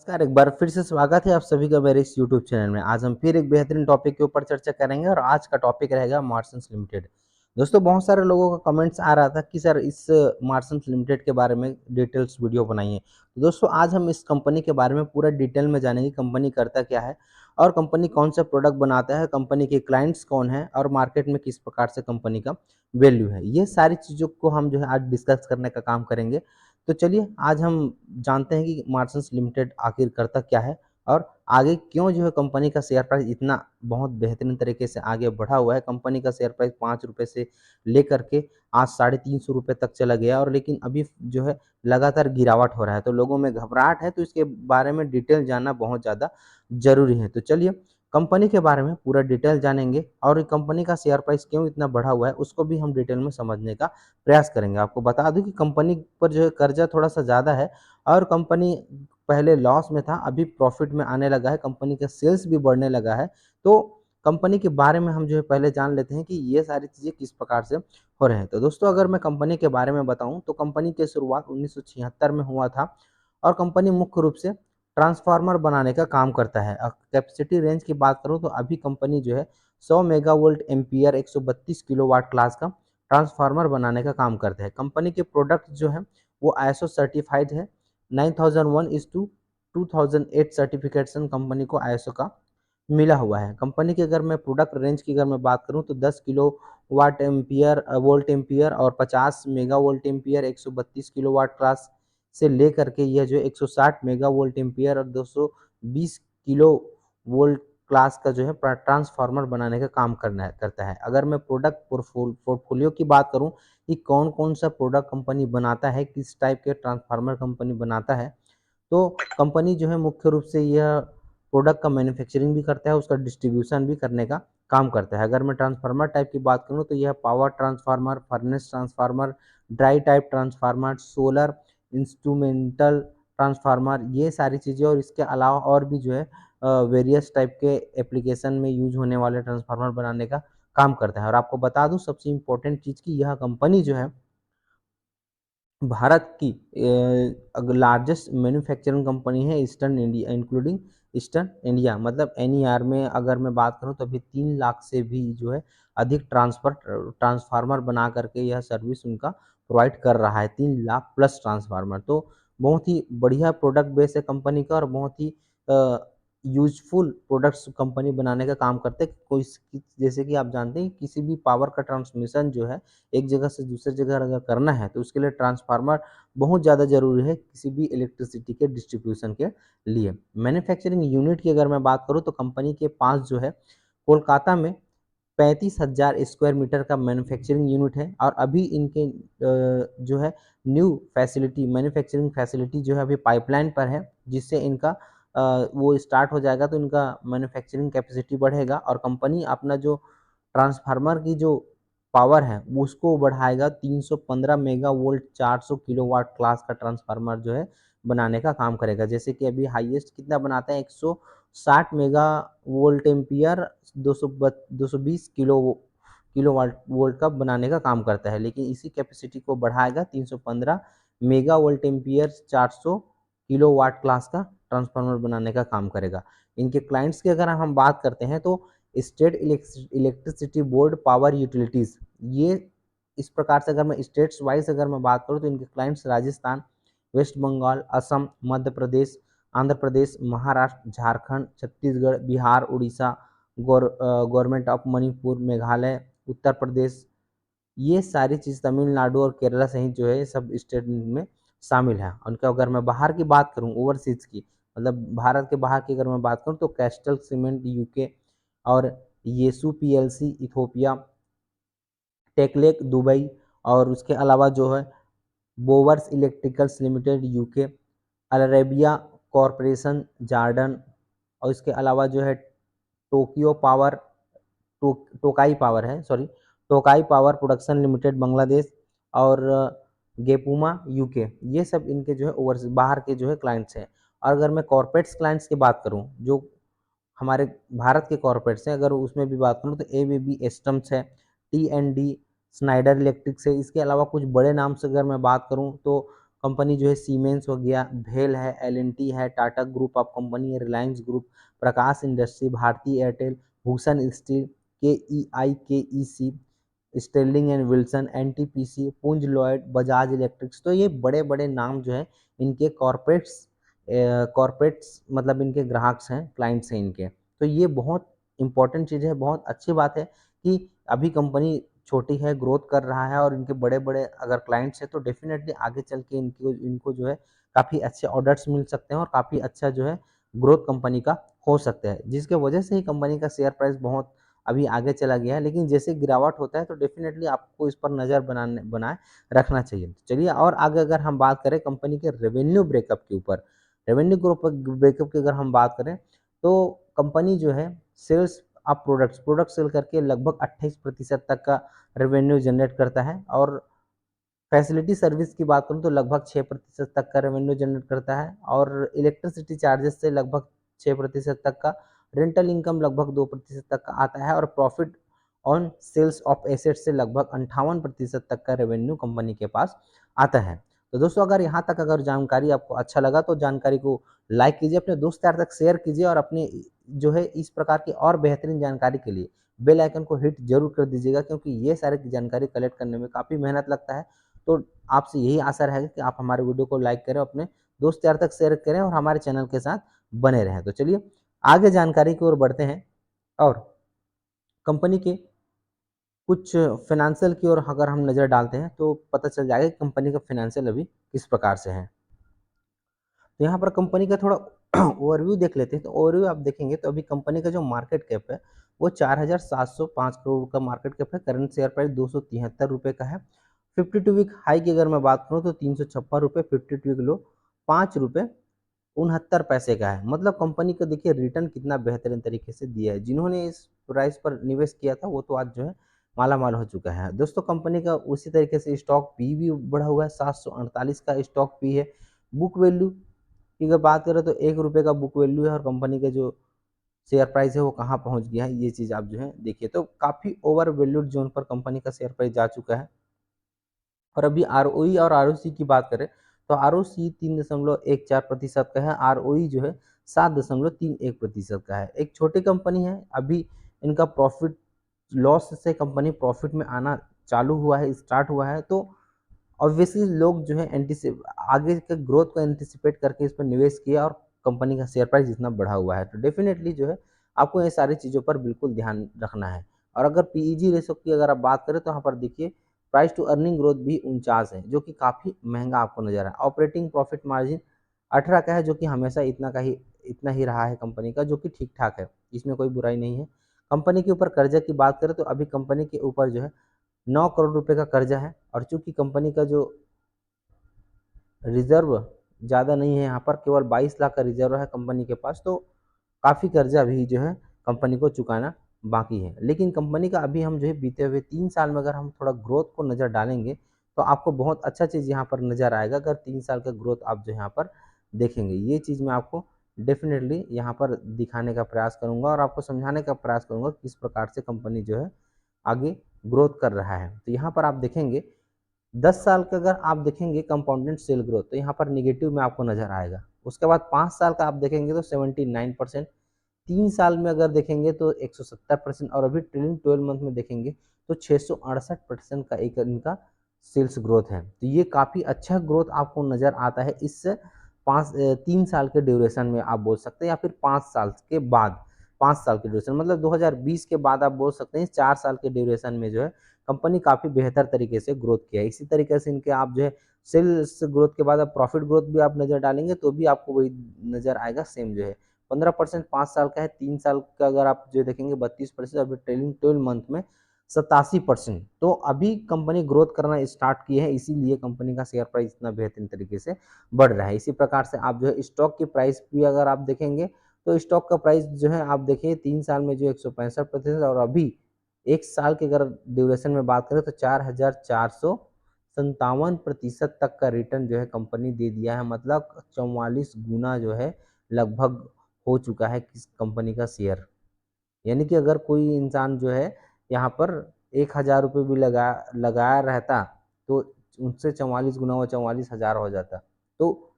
नमस्कार, एक बार फिर से स्वागत है आप सभी का मेरे इस यूट्यूब चैनल में। आज हम फिर एक बेहतरीन टॉपिक के ऊपर चर्चा करेंगे और आज का टॉपिक रहेगा मार्सन्स लिमिटेड। दोस्तों, बहुत सारे लोगों का कमेंट्स आ रहा था कि सर इस मार्सन्स लिमिटेड के बारे में डिटेल्स वीडियो बनाइए। तो दोस्तों, आज हम इस कंपनी के बारे में पूरा डिटेल में जानेंगे, कंपनी करता क्या है और कंपनी कौन सा प्रोडक्ट बनाता है, कंपनी के क्लाइंट्स कौन है और मार्केट में किस प्रकार से कंपनी का वैल्यू है। ये सारी चीज़ों को हम जो है आज डिस्कस करने का काम करेंगे। तो चलिए आज हम जानते हैं कि मार्सन्स लिमिटेड आखिर करता क्या है और आगे क्यों जो है कंपनी का शेयर प्राइस इतना बहुत बेहतरीन तरीके से आगे बढ़ा हुआ है। कंपनी का शेयर प्राइस 5 रुपये से लेकर के आज 350 रुपये तक चला गया और लेकिन अभी जो है लगातार गिरावट हो रहा है, तो लोगों में घबराहट है। तो इसके बारे में डिटेल जानना बहुत ज़्यादा ज़रूरी है। तो चलिए कंपनी के बारे में पूरा डिटेल जानेंगे और कंपनी का शेयर प्राइस क्यों इतना बढ़ा हुआ है उसको भी हम डिटेल में समझने का प्रयास करेंगे। आपको बता दूं कि कंपनी पर जो है कर्जा थोड़ा-सा ज़्यादा है और कंपनी पहले लॉस में था, अभी प्रॉफिट में आने लगा है, कंपनी का सेल्स भी बढ़ने लगा है। तो कंपनी के बारे में हम जो है पहले जान लेते हैं कि ये सारी चीज़ें किस प्रकार से हो रहे हैं। तो दोस्तों, अगर मैं कंपनी के बारे में बताऊँ तो कंपनी की शुरुआत 1976 में हुआ था और कंपनी मुख्य रूप से ट्रांसफ़ार्मर बनाने का काम करता है। कैपेसिटी रेंज की बात करूँ तो अभी कंपनी जो है 100 मेगावोल्ट एम्पीयर 132 किलोवाट क्लास का ट्रांसफार्मर बनाने का काम करते हैं। कंपनी के प्रोडक्ट जो हैं वो आईएसओ सर्टिफाइड है। 9001/2008 सर्टिफिकेशन कंपनी को आईएसओ का मिला हुआ है। कंपनी की अगर मैं प्रोडक्ट रेंज की अगर मैं बात करूं तो 10 kilo watt ampere volt ampere और 50 mega volt ampere 132 kilowatt class से लेकर के यह जो 160 मेगा वोल्ट एम्पियर और 220 किलो वोल्ट क्लास का जो है ट्रांसफार्मर बनाने का काम करता है। अगर मैं प्रोडक्ट पोर्टफोलियो की बात करूं कि कौन कौन सा प्रोडक्ट कंपनी बनाता है, किस टाइप के ट्रांसफार्मर कंपनी बनाता है, तो कंपनी जो है मुख्य रूप से यह प्रोडक्ट का मैन्युफैक्चरिंग भी करता है, उसका डिस्ट्रीब्यूशन भी करने का काम करता है। अगर मैं ट्रांसफार्मर टाइप की बात करूँ तो यह power transformer, furnace transformer, dry type transformer, solar instrumental transformer, ये सारी चीज़ें और इसके अलावा और भी जो है वेरियस टाइप के एप्लीकेशन में यूज होने वाले ट्रांसफार्मर बनाने का काम करता है। और आपको बता दूं सबसे इम्पोर्टेंट चीज़ की यह कंपनी जो है भारत की लार्जेस्ट मैन्युफैक्चरिंग कंपनी है eastern India, including eastern India. मतलब एनईआर में अगर मैं बात करूं तो अभी 3 लाख से भी जो है अधिक ट्रांसफार्मर बना करके यह सर्विस उनका प्रोवाइड कर रहा है। 3 लाख प्लस ट्रांसफार्मर, तो बहुत ही बढ़िया प्रोडक्ट बेस है कंपनी का और बहुत ही यूजफुल प्रोडक्ट्स कंपनी बनाने का काम करते हैं। कोई जैसे कि आप जानते हैं किसी भी पावर का ट्रांसमिशन जो है एक जगह से दूसरे जगह अगर करना है तो उसके लिए ट्रांसफार्मर बहुत ज़्यादा ज़रूरी है किसी भी इलेक्ट्रिसिटी के डिस्ट्रीब्यूशन के लिए। मैन्युफैक्चरिंग यूनिट की अगर मैं बात करूँ तो कंपनी के पास जो है कोलकाता में 35,000 स्क्वायर मीटर का मैन्युफैक्चरिंग यूनिट है और अभी इनके जो है न्यू फैसिलिटी, मैन्युफैक्चरिंग फैसिलिटी जो है अभी पाइपलाइन पर है, जिससे इनका वो स्टार्ट हो जाएगा तो इनका मैन्युफैक्चरिंग कैपेसिटी बढ़ेगा और कंपनी अपना जो ट्रांसफार्मर की जो पावर है उसको बढ़ाएगा। 315 मेगा वोल्ट 400 किलोवाट क्लास का ट्रांसफार्मर जो है बनाने का काम करेगा। जैसे कि अभी हाईएस्ट कितना बनाता है 160 mega volt ampere 220 kilowatt volt का बनाने का काम करता है, लेकिन इसी कैपेसिटी को बढ़ाएगा 315 mega volt ampere 400 kilowatt class का ट्रांसफार्मर बनाने का काम करेगा। इनके क्लाइंट्स की अगर हम बात करते हैं तो state electricity board, power utilities, ये इस प्रकार से अगर मैं स्टेट्स वाइज अगर मैं बात करूँ तो इनके clients Rajasthan, West Bengal, Assam, Madhya Pradesh, Andhra Pradesh, Maharashtra, Jharkhand, Chhattisgarh, Bihar, Orissa, government of Manipur, Meghalaya, Uttar Pradesh, ये सारी चीज़ तमिलनाडु और केरला सहित जो है सब स्टेट में शामिल है। उनका अगर मैं बाहर की बात करूँ ओवरसीज़ की, मतलब भारत के बाहर की अगर मैं बात करूँ तो कैस्टल सीमेंट यूके और येसु पीएलसी इथोपिया, टेक्लेक दुबई और उसके अलावा जो है बोवर्स इलेक्ट्रिकल्स लिमिटेड यूके, अल अरेबिया कॉरपोरेशन जॉर्डन और इसके अलावा जो है टोक्यो पावर टोकाई पावर है, sorry, Tokai power production limited Bangladesh और गेपुमा यूके, ये सब इनके जो है ओवर बाहर के जो है क्लाइंट्स हैं। और अगर मैं कॉर्पोरेट्स क्लाइंट्स की बात करूं जो हमारे भारत के कॉर्पोरेट्स हैं, अगर उसमें भी बात करूं तो एबीबी एस्टम्स है, T and D, Snyder electrics है। इसके अलावा कुछ बड़े नाम से अगर मैं बात करूं तो कंपनी जो है सीमेंस हो गया, भेल है, एल&टी है, टाटा ग्रुप ऑफ कंपनी है, Reliance group, Prakash industry, Bharti Airtel, Bhushan steel, KEI KEC, Sterling and Wilson, NTPC, Punj Lloyd, Bajaj electrics. तो ये बड़े-बड़े नाम जो हैं इनके कॉर्पोरेट्स मतलब इनके ग्राहक्स हैं, क्लाइंट्स हैं इनके। तो ये बहुत इंपॉर्टेंट चीज़ है, बहुत अच्छी बात है कि अभी कंपनी छोटी है, ग्रोथ कर रहा है और इनके बड़े-बड़े अगर क्लाइंट्स हैं तो डेफ़िनेटली आगे चल के इनको इनको जो है काफ़ी अच्छे ऑर्डर्स मिल सकते हैं और काफ़ी अच्छा जो है ग्रोथ कंपनी का हो सकता है, जिसके वजह से ही कंपनी का शेयर प्राइस बहुत अभी आगे चला गया है। लेकिन जैसे गिरावट होता है तो डेफ़िनेटली आपको इस पर नज़र बनाए रखना चाहिए। चलिए और आगे अगर हम बात करें कंपनी के रेवेन्यू ब्रेकअप के ऊपर, रेवेन्यू ग्रुप ब्रेकअप की अगर हम बात करें तो कंपनी जो है सेल्स ऑफ प्रोडक्ट सेल करके लगभग 28% तक का रेवेन्यू जनरेट करता है और फैसिलिटी सर्विस की बात करूँ तो लगभग 6% तक का रेवेन्यू जनरेट करता है और इलेक्ट्रिसिटी चार्जेस से लगभग 6% तक का, रेंटल इनकम लगभग 2% तक का आता है और profit on sales of asset से लगभग 58% तक का रेवेन्यू कंपनी के पास आता है। तो दोस्तों अगर यहाँ तक अगर जानकारी आपको अच्छा लगा तो जानकारी को लाइक कीजिए, अपने दोस्त यार तक शेयर कीजिए और अपने जो है इस प्रकार की और बेहतरीन जानकारी के लिए बेल आइकन को हिट जरूर कर दीजिएगा, क्योंकि ये सारी जानकारी कलेक्ट करने में काफ़ी मेहनत लगता है। तो आपसे यही आशा रहेगा कि आप हमारे वीडियो को लाइक करें, अपने दोस्त यार तक शेयर करें और हमारे चैनल के साथ बने रहें। तो चलिए आगे जानकारी की ओर बढ़ते हैं और कंपनी के कुछ फाइनेंशियल की ओर अगर हम नज़र डालते हैं तो पता चल जाएगा कि कंपनी का फाइनेंशियल अभी किस प्रकार से है। तो यहाँ पर कंपनी का थोड़ा ओवरव्यू देख लेते हैं। तो ओवरव्यू आप देखेंगे तो अभी कंपनी का जो मार्केट कैप है वो 4,705 करोड़ का मार्केट कैप है। करंट शेयर प्राइस ₹273 का है। 52 वीक हाई की अगर मैं बात करूँ तो ₹356, 52 वीक लो ₹5.69 का है। मतलब कंपनी को देखिए रिटर्न कितना बेहतरीन तरीके से दिया है। जिन्होंने इस प्राइस पर निवेश किया था वो तो आज जो है माला माल हो चुका है। दोस्तों कंपनी का उसी तरीके से स्टॉक पी भी बढ़ा हुआ है, 748 का स्टॉक पी है। बुक वैल्यू की अगर बात करें तो ₹1 का बुक वैल्यू है और कंपनी का जो शेयर प्राइस है वो कहाँ पहुँच गया है, ये चीज़ आप जो है देखिए। तो काफ़ी ओवर वैल्यूड ज़ोन पर कंपनी का शेयर प्राइस जा चुका है। और अभी आरओई और आरओसी की बात करें तो आरओसी 3.14% का है, आरओई जो है 7.31% का है। एक छोटी कंपनी है, अभी इनका प्रॉफिट लॉस से कंपनी प्रॉफिट में आना चालू हुआ है, स्टार्ट हुआ है। तो ऑब्वियसली लोग जो है आगे के ग्रोथ को एंटिसिपेट करके इस पर निवेश किया और कंपनी का शेयर प्राइस इतना बढ़ा हुआ है। तो डेफिनेटली जो है आपको ये सारी चीज़ों पर बिल्कुल ध्यान रखना है। और अगर पीईजी रेशो की अगर आप बात करें तो यहाँ पर देखिए प्राइस टू अर्निंग ग्रोथ भी 49 है, जो कि काफ़ी महंगा आपको नजर आया। ऑपरेटिंग प्रॉफिट मार्जिन 18 का है, जो कि हमेशा इतना ही रहा है कंपनी का, जो कि ठीक ठाक है, इसमें कोई बुराई नहीं है। कंपनी के ऊपर कर्जा की बात करें तो अभी कंपनी के ऊपर जो है 9 करोड़ रुपए का कर्जा है और चूंकि कंपनी का जो रिजर्व ज़्यादा नहीं है, यहाँ पर केवल 22 लाख का रिजर्व है कंपनी के पास। तो काफ़ी कर्जा भी जो है कंपनी को चुकाना बाकी है। लेकिन कंपनी का अभी हम जो है बीते हुए 3 साल में अगर हम थोड़ा ग्रोथ को नज़र डालेंगे तो आपको बहुत अच्छा चीज़ यहाँ पर नज़र आएगा। अगर 3 साल का ग्रोथ आप जो यहाँ पर देखेंगे, ये चीज़ मैं आपको डेफिनेटली यहाँ पर दिखाने का प्रयास करूँगा और आपको समझाने का प्रयास करूँगा किस प्रकार से कंपनी जो है आगे ग्रोथ कर रहा है। तो यहाँ पर आप देखेंगे 10 साल का अगर आप देखेंगे कंपाउंडेड सेल ग्रोथ तो यहाँ पर निगेटिव में आपको नज़र आएगा। उसके बाद 5 साल का आप देखेंगे तो 79%, 3 साल में अगर देखेंगे तो 170% और अभी ट्रेलिंग 12 मंथ में देखेंगे तो 668% का एक इनका सेल्स ग्रोथ है। तो ये काफ़ी अच्छा ग्रोथ आपको नज़र आता है इस 3 साल के ड्यूरेशन में आप बोल सकते हैं, या फिर 5 साल के बाद, 5 साल के ड्यूरेशन मतलब 2020 के बाद आप बोल सकते हैं 4 साल के ड्यूरेशन में जो है कंपनी काफ़ी बेहतर तरीके से ग्रोथ किया है। इसी तरीके से इनके आप जो है सेल्स ग्रोथ के बाद आप प्रॉफिट ग्रोथ भी आप नज़र डालेंगे तो भी आपको वही नज़र आएगा सेम जो है। 15% 5 साल का है, 3 साल का अगर आप जो देखेंगे 32%, अभी ट्रेलिंग 12 मंथ में 87%। तो अभी कंपनी ग्रोथ करना स्टार्ट की है, इसीलिए कंपनी का शेयर प्राइस इतना बेहतरीन तरीके से बढ़ रहा है। इसी प्रकार से आप जो है स्टॉक की प्राइस भी अगर आप देखेंगे तो स्टॉक का प्राइस जो है आप देखिए 3 साल में जो 165% और अभी 1 साल के अगर ड्यूरेशन में बात करें तो 4,457% तक का रिटर्न जो है कंपनी दे दिया है। मतलब 44 गुना जो है लगभग हो चुका है किस कंपनी का शेयर। यानी कि अगर कोई इंसान जो है यहाँ पर 1,000 रुपये भी लगाया रहता तो उनसे 44 गुना हुआ 44,000 हो जाता। तो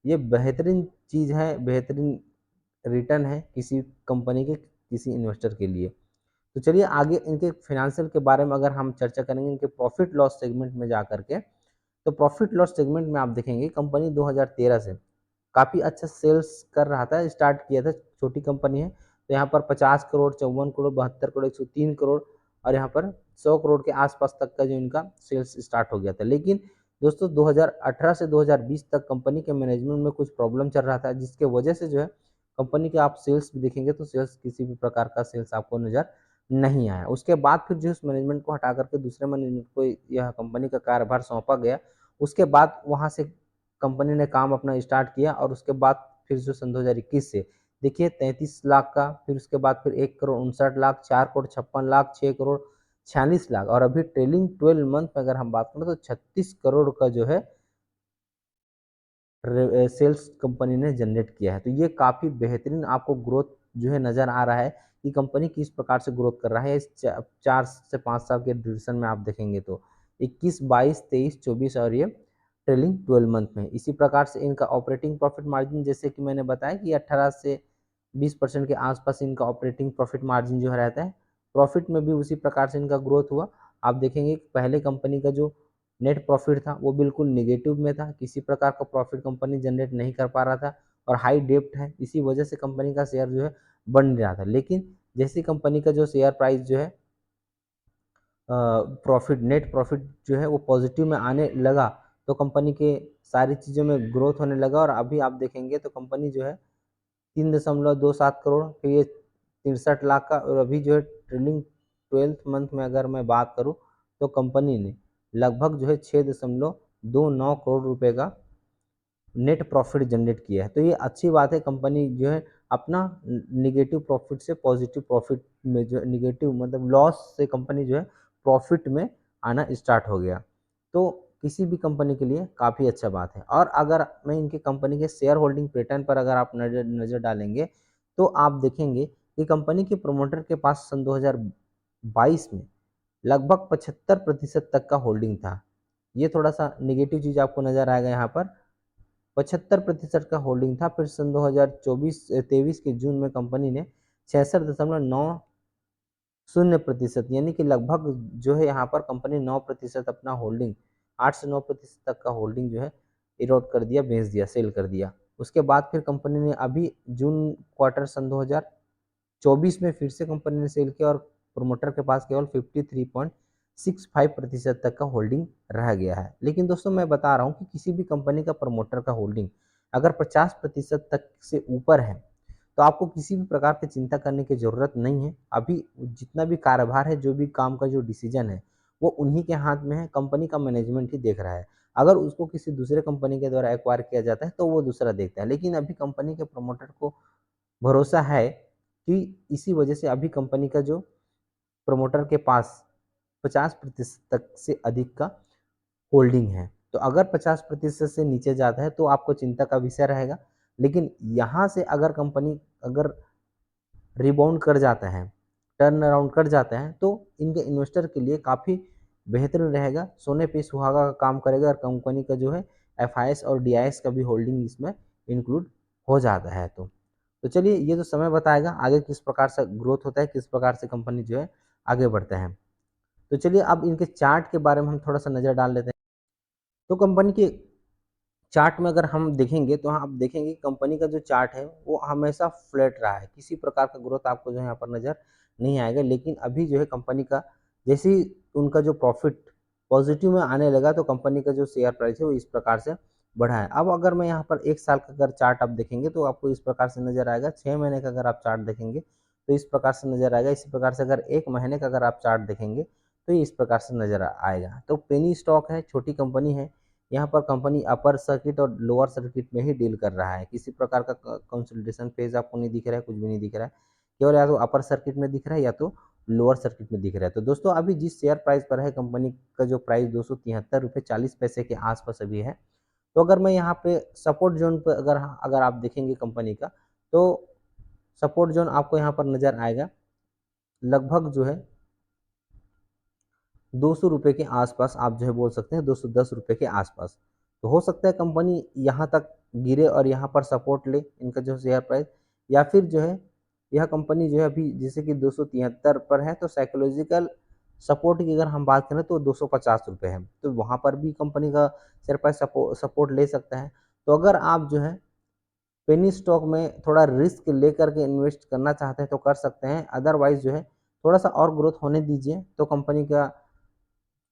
ये बेहतरीन चीज़ है, बेहतरीन रिटर्न है किसी कंपनी के किसी इन्वेस्टर के लिए। तो चलिए आगे इनके फाइनेंशियल के बारे में अगर हम चर्चा करेंगे इनके प्रॉफिट लॉस सेगमेंट में जा करके, तो प्रॉफिट लॉस सेगमेंट में आप देखेंगे कंपनी 2013 से काफ़ी अच्छा सेल्स कर रहा था, स्टार्ट किया था, छोटी कंपनी है। तो यहाँ पर 50 करोड़, 54 करोड़, 72 करोड़, 103 करोड़ और यहाँ पर 100 करोड़ के आसपास तक का जो इनका सेल्स स्टार्ट हो गया था। लेकिन दोस्तों 2018 से 2020 तक कंपनी के मैनेजमेंट में कुछ प्रॉब्लम चल रहा था, जिसके वजह से जो है कंपनी के आप सेल्स भी देखेंगे तो सेल्स किसी भी प्रकार का सेल्स आपको नज़र नहीं आया। उसके बाद फिर जो उस मैनेजमेंट को हटा करके दूसरे मैनेजमेंट को यह कंपनी का कार्यभार सौंपा गया। उसके बाद वहाँ से कंपनी ने काम अपना स्टार्ट किया और उसके बाद फिर जो सन 2021 से देखिए 33 लाख का, फिर उसके बाद फिर 1 करोड़ 59 लाख, 4 करोड़ 56 लाख, 6 करोड़ 46 लाख और अभी ट्रेलिंग 12 मंथ में अगर हम बात करें तो 36 करोड़ का जो है सेल्स कंपनी ने जनरेट किया है। तो ये काफ़ी बेहतरीन आपको ग्रोथ जो है नज़र आ रहा है कि कंपनी किस प्रकार से ग्रोथ कर रहा है इस 4 से 5 साल के ड्यूरेशन में आप देखेंगे तो 21, 22, 23, 24 और ये ट्रेलिंग 12 मंथ में। इसी प्रकार से इनका ऑपरेटिंग प्रॉफिट मार्जिन जैसे कि मैंने बताया कि 18 से 20% के आसपास इनका ऑपरेटिंग प्रॉफिट मार्जिन जो है रहता है। प्रॉफिट में भी उसी प्रकार से इनका ग्रोथ हुआ। आप देखेंगे कि पहले कंपनी का जो नेट प्रॉफिट था वो बिल्कुल नेगेटिव में था, किसी प्रकार का प्रॉफिट कंपनी जनरेट नहीं कर पा रहा था और हाई डेप्ट है, इसी वजह से कंपनी का शेयर जो है बन नहीं रहा था। लेकिन जैसे कंपनी का जो शेयर प्राइस जो है प्रॉफिट नेट प्रॉफिट जो है वो पॉजिटिव में आने लगा तो कंपनी के सारी चीज़ों में ग्रोथ होने लगा और अभी आप देखेंगे तो कंपनी जो है 3.27 करोड़, फिर ये 63 लाख का और अभी जो है ट्रेलिंग 12th मंथ में अगर मैं बात करूँ तो कंपनी ने लगभग जो है 6.29 करोड़ रुपए का नेट प्रॉफिट जनरेट किया है। तो ये अच्छी बात है, कंपनी जो है अपना निगेटिव प्रॉफिट से पॉजिटिव प्रॉफिट में जो निगेटिव मतलब लॉस से कंपनी जो है प्रॉफिट में आना स्टार्ट हो गया। तो किसी भी कंपनी के लिए काफ़ी अच्छा बात है। और अगर मैं इनकी कंपनी के शेयर होल्डिंग पैटर्न पर अगर आप नज़र नज़र डालेंगे तो आप देखेंगे कि कंपनी के प्रमोटर के पास सन 2022 में लगभग 75% तक का होल्डिंग था। ये थोड़ा-सा नेगेटिव चीज़ आपको नज़र आएगा यहाँ पर। 75% का होल्डिंग था। फिर सन 2023 के जून में कंपनी ने 66.90% यानी कि लगभग जो है यहाँ पर कंपनी 9% अपना होल्डिंग 8 से 9% तक का होल्डिंग जो है इरोड कर दिया, बेच दिया, सेल कर दिया। उसके बाद फिर कंपनी ने अभी जून क्वार्टर सन 2024 में फिर से कंपनी ने सेल किया और प्रोमोटर के पास केवल 53.65% तक का होल्डिंग रह गया है। लेकिन दोस्तों मैं बता रहा हूँ कि किसी भी कंपनी का प्रमोटर का होल्डिंग अगर 50% तक से ऊपर है तो आपको किसी भी प्रकार की चिंता करने की ज़रूरत नहीं है। अभी जितना भी कारोबार है, जो भी काम का जो डिसीजन है वो उन्हीं के हाथ में है, कंपनी का मैनेजमेंट ही देख रहा है। अगर उसको किसी दूसरे कंपनी के द्वारा एक्वायर किया जाता है तो वो दूसरा देखता है, लेकिन अभी कंपनी के प्रमोटर को भरोसा है कि इसी वजह से अभी कंपनी का जो प्रमोटर के पास 50% तक से अधिक का होल्डिंग है। तो अगर 50% से नीचे जाता है तो आपको चिंता का विषय रहेगा। लेकिन यहाँ से अगर कंपनी अगर रिबाउंड कर जाता है, टर्न अराउंड कर जाता है तो इनके इन्वेस्टर के लिए काफ़ी बेहतरीन रहेगा, सोने पे सुहागा का काम करेगा और कंपनी का जो है एफआईएस और डीआईएस का भी होल्डिंग इसमें इंक्लूड हो जाता है। तो चलिए ये तो समय बताएगा आगे किस प्रकार से ग्रोथ होता है, किस प्रकार से कंपनी जो है आगे बढ़ता है। तो चलिए अब इनके चार्ट के बारे में हम थोड़ा सा नज़र डाल लेते हैं। तो कंपनी के चार्ट में अगर हम देखेंगे तो आप देखेंगे कंपनी का जो चार्ट है वो हमेशा फ्लैट रहा है, किसी प्रकार का ग्रोथ आपको जो है यहाँ पर नज़र नहीं आएगा। लेकिन अभी जो है कंपनी का जैसे ही उनका जो प्रॉफिट पॉजिटिव में आने लगा तो कंपनी का जो शेयर प्राइस है वो इस प्रकार से बढ़ा है। अब अगर मैं यहाँ पर 1 साल का अगर चार्ट आप देखेंगे तो आपको इस प्रकार से नज़र आएगा, 6 महीने का अगर आप चार्ट देखेंगे तो इस प्रकार से नज़र आएगा, इसी प्रकार से अगर 1 महीने का अगर आप चार्ट देखेंगे तो ये इस प्रकार से नज़र आएगा। तो पेनी स्टॉक है, छोटी कंपनी है, यहाँ पर कंपनी अपर सर्किट और लोअर सर्किट में ही डील कर रहा है, किसी प्रकार का कंसोलिडेशन फेज आपको नहीं दिख रहा है, कुछ भी नहीं दिख रहा है, केवल या तो अपर सर्किट में दिख रहा है या तो लोअर सर्किट में दिख रहा है। तो दोस्तों अभी जिस शेयर प्राइस पर है कंपनी का जो प्राइस 273.40 रुपये के आसपास अभी है। तो अगर मैं यहाँ पे सपोर्ट जोन पर अगर अगर आप देखेंगे कंपनी का तो सपोर्ट जोन आपको यहाँ पर नज़र आएगा लगभग जो है ₹200 के आसपास आप जो है बोल सकते हैं, ₹210 के आसपास। तो हो सकता है कंपनी यहाँ तक गिरे और यहाँ पर सपोर्ट ले इनका जो शेयर प्राइस, या फिर जो है यह कंपनी जो है अभी जैसे कि 273 पर है, तो साइकोलॉजिकल सपोर्ट की अगर हम बात करें तो ₹250 है। तो वहाँ पर भी कंपनी का शेयर प्राइस सपोर्ट ले सकता है। तो अगर आप जो है पेनी स्टॉक में थोड़ा रिस्क लेकर के इन्वेस्ट करना चाहते हैं तो कर सकते हैं, अदरवाइज़ जो है थोड़ा-सा और ग्रोथ होने दीजिए, तो कंपनी का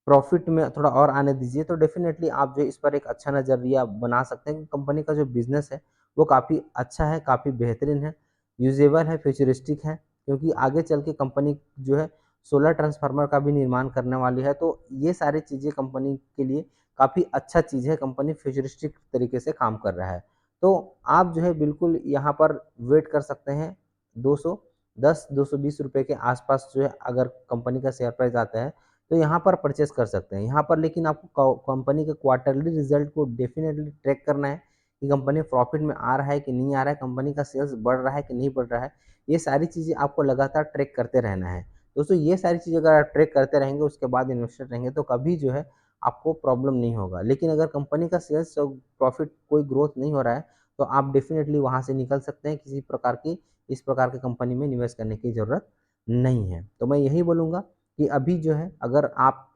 प्रॉफ़िट में थोड़ा और आने दीजिए, तो डेफ़िनेटली आप जो है इस पर एक अच्छा नज़रिया बना सकते हैं कि कंपनी का जो बिज़नेस है, वो काफ़ी अच्छा है, काफ़ी बेहतरीन है, यूज़ेबल है, फ्यूचरिस्टिक है, क्योंकि आगे चल के कंपनी जो है सोलर ट्रांसफ़ार्मर का भी निर्माण करने वाली है, तो ये सारी चीज़ें कंपनी के लिए काफ़ी अच्छा चीज़ है, कंपनी फ्यूचरिस्टिक तरीके से काम कर रहा है। तो आप जो है बिल्कुल यहाँ पर वेट कर सकते हैं, 210 ₹220 के आस-पास जो है अगर कंपनी का शेयर प्राइस आता है, तो यहाँ पर परचेज़ कर सकते हैं। यहाँ पर लेकिन आपको कंपनी के क्वार्टरली रिज़ल्ट को डेफ़िनेटली ट्रैक करना है कि कंपनी प्रॉफ़िट में आ रहा है कि नहीं आ रहा है, कंपनी का सेल्स बढ़ रहा है कि नहीं बढ़ रहा है। ये सारी चीज़ें आपको लगातार ट्रैक करते रहना है। दोस्तों ये सारी चीज़ें अगर आप ट्रैक करते रहेंगे, उसके बाद इन्वेस्टर रहेंगे, तो कभी जो है आपको प्रॉब्लम नहीं होगा। लेकिन अगर कंपनी का सेल्स और प्रॉफ़िट कोई ग्रोथ नहीं हो रहा है, तो आप डेफ़िनेटली वहाँ से निकल सकते हैं। किसी प्रकार की इस प्रकार की कंपनी में निवेश करने की ज़रूरत नहीं है। तो मैं यही बोलूँगा कि अभी जो है अगर आप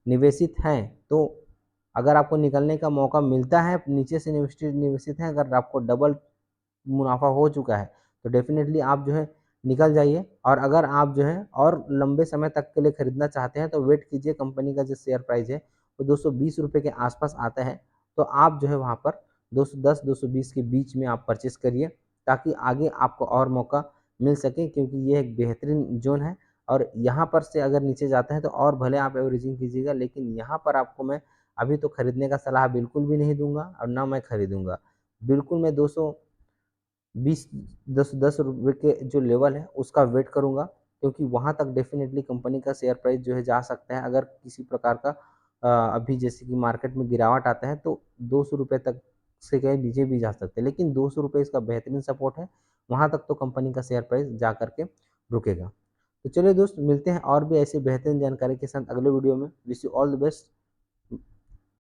निवेशित हैं, तो अगर आपको निकलने का मौका मिलता है, नीचे से निवेशित हैं, अगर आपको डबल मुनाफ़ा हो चुका है, तो डेफ़िनेटली आप जो है निकल जाइए, और अगर आप जो है और लंबे समय तक के लिए खरीदना चाहते हैं, तो वेट कीजिए, कंपनी का जो शेयर प्राइस है, वो ₹220 के आस-पास आता है, तो आप जो है वहाँ पर 210-220 के बीच में आप परचेज़ करिए, ताकि आगे आपको और मौका मिल सके, क्योंकि ये एक बेहतरीन ज़ोन है, और यहाँ पर से अगर नीचे जाते हैं तो और भले आप एवरेजिंग कीजिएगा, लेकिन यहाँ पर आपको मैं अभी तो खरीदने का सलाह बिल्कुल भी नहीं दूँगा और ना मैं खरीदूँगा। बिल्कुल मैं 220 ₹10 के जो लेवल है उसका वेट करूँगा, क्योंकि वहाँ तक डेफ़िनेटली कंपनी का शेयर प्राइस जो है जा सकता है। अगर किसी प्रकार का अभी जैसे कि मार्केट में गिरावट आता है, तो ₹200 तक से कहीं नीचे भी जा सकते हैं, लेकिन ₹200 इसका बेहतरीन सपोर्ट है, वहाँ तक तो कंपनी का शेयर प्राइस जा कर के रुकेगा। तो चलिए दोस्त, मिलते हैं और भी ऐसी बेहतरीन जानकारी के साथ अगले वीडियो में। Wish you all the best.